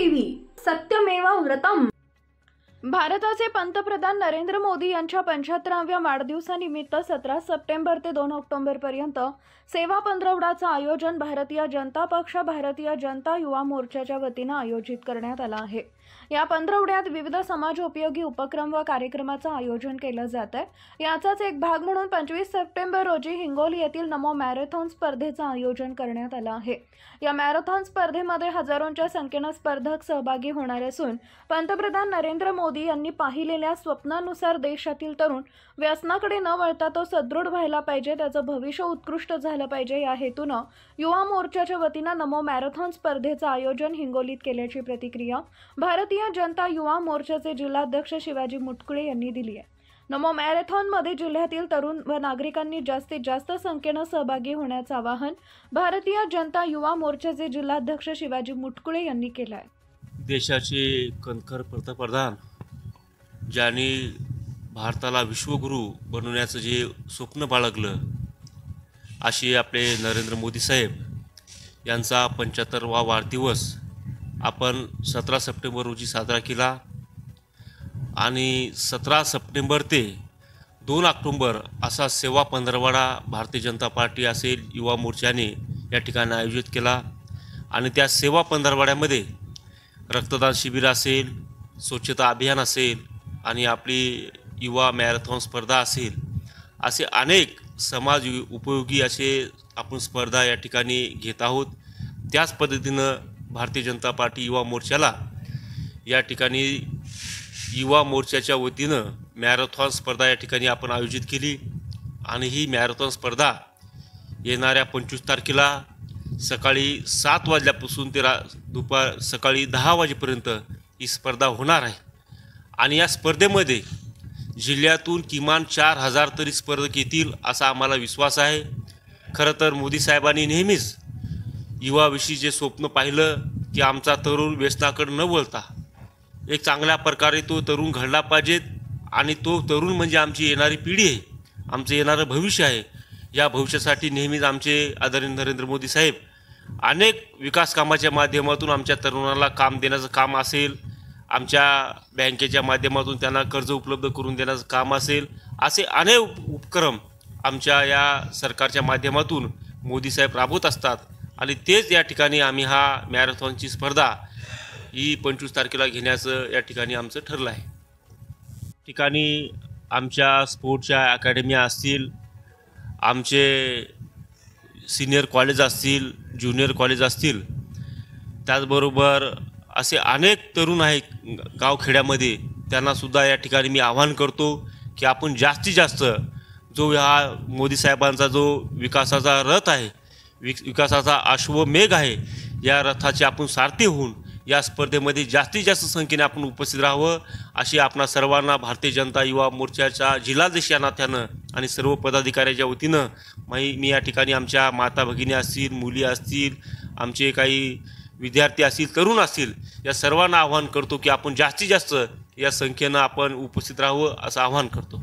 TV सत्यमेव व्रतम। भारताचे पंतप्रधान नरेंद्र मोदी यांच्या 75व्या वाढदिवसानिमित्त 17 सप्टेंबर ते 2 ऑक्टोबर पर्यंत सेवा पंधरवड्याचं आयोजन भारतीय जनता पक्ष भारतीय जनता युवा मोर्चाच्या वतीने आयोजित करण्यात आलं आहे। या पंधरवड्यात विविध समाजोपयोगी उपक्रम व कार्यक्रमाचं आयोजन केलं जात आहे। याचाच एक भाग म्हणून 25 सप्टेंबर रोजी हिंगोली येथील नमो मॅरेथॉन स्पर्धेचं आयोजन करण्यात आलं आहे। या मॅरेथॉन स्पर्धेमध्ये हजारोंच्या संख्येने स्पर्धक सहभागी होणार असून पंतप्रधान नरेंद्र मोदी यांनी पाहिलेल्या स्वप्नानुसार देशातील तरुण व्यसनाकडे न वळता तो सदृढ व्हायला पाहिजे, त्याचं भविष्य उत्कृष्ट झालं पाहिजे या हेतूने युवा मोर्चाच्या वतीने नमो मॅरेथॉन स्पर्धेचं आयोजन हिंगोलीत केल्याची प्रतिक्रिया भारतीय जनता युवा मोर्चाचे जिल्हाध्यक्ष शिवाजी मुटकुळे यांनी दिली आहे। नमो मॅरेथॉनमध्ये जिल्ह्यातील तरुण व नागरिकांनी जास्तीत जास्त संख्येने सहभागी होण्याचं आवाहन भारतीय जनता युवा मोर्चाचे जिल्हाध्यक्ष शिवाजी मुटकुळे यांनी केलं आहे। देशाचे कणखर पंतप्रधान ज्यांनी भारताला विश्वगुरू बनवण्याचं जे स्वप्न बाळगलं, अशी आपले नरेंद्र मोदी साहेब यांचा 75वा वाढदिवस आपण 17 सप्टेंबर रोजी साजरा केला आणि 17 सप्टेंबर ते 2 ऑक्टोबर असा सेवा पंधरवडा भारतीय जनता पार्टी असेल युवा मोर्चाने या ठिकाणी आयोजित केला आणि त्या सेवा पंधरवड्यामध्ये रक्तदान शिबिर असेल, स्वच्छता अभियान असेल आणि आपली युवा मॅरेथॉन स्पर्धा असेल, असे अनेक समाज उपयोगी असे आपण स्पर्धा या ठिकाणी घेत आहोत। त्याच पद्धतीनं भारतीय जनता पार्टी युवा मोर्चाला या ठिकाणी युवा मोर्चाच्या वतीनं मॅरेथॉन स्पर्धा या ठिकाणी आपण आयोजित केली आणि ही मॅरेथॉन स्पर्धा येणाऱ्या 25 तारखेला सकाळी 7 वाजल्यापासून ते सकाळी 10 वाजेपर्यंत ही स्पर्धा होणार आहे आणि या स्पर्धेमध्ये जिल्ह्यातून किमान 4000 तरी स्पर्धक येतील असा आम्हाला विश्वास आहे। खरं तर मोदी साहेबांनी नेहमीच युवाविषयी जे स्वप्न पाहिलं की आमचा तरुण व्यसनाकडे न वळता एक चांगल्या प्रकारे तो तरुण घडला पाहिजे आणि तो तरुण म्हणजे आमची येणारी पिढी आहे, आमचं येणारं भविष्य आहे। या भविष्यासाठी नेहमीच आमचे आदरणीय नरेंद्र मोदी साहेब अनेक विकास कामाच्या माध्यमातून आमच्या तरुणाला काम देण्याचं काम असेल, आमच्या बँकेच्या माध्यमातून त्यांना कर्ज उपलब्ध करून देण्याचं काम असेल, असे अनेक उपक्रम आमच्या या सरकारच्या माध्यमातून मोदी साहेब राबवत असतात आणि तेच या ठिकाणी आम्ही हा मॅरेथॉनची स्पर्धा ही 25 तारखेला घेण्याचं या ठिकाणी आमचं ठरलं आहे। ठिकाणी आमच्या स्पोर्टच्या अकॅडमिया असतील, आमचे सिनियर कॉलेज असतील, ज्युनियर कॉलेज असतील, त्याचबरोबर असे अनेक तरुण आहेत गावखेड्यामध्ये, त्यांनासुद्धा या ठिकाणी मी आवाहन करतो की आपण जास्तीत जास्त जो हा मोदी साहेबांचा जो विकासाचा रथ आहे, विकासाचा अश्वमेघ आहे, या रथाचे आपण सारथी होऊन या स्पर्धेमध्ये जास्तीत जास्त संख्येने आपण उपस्थित राहावं अशी आपणा सर्वांना भारतीय जनता युवा मोर्चाच्या जिल्हाध्यक्ष या नात्यानं आणि सर्व पदाधिकाऱ्याच्या वतीनं मी या ठिकाणी आमच्या माता भगिनी असतील, मुली असतील, आमचे काही विद्यार्थी असतील, तरुण असतील, या सर्वांना आवाहन करतो की आपण जास्तीत जास्त या संख्येनं आपण उपस्थित राहावं असं आवाहन करतो।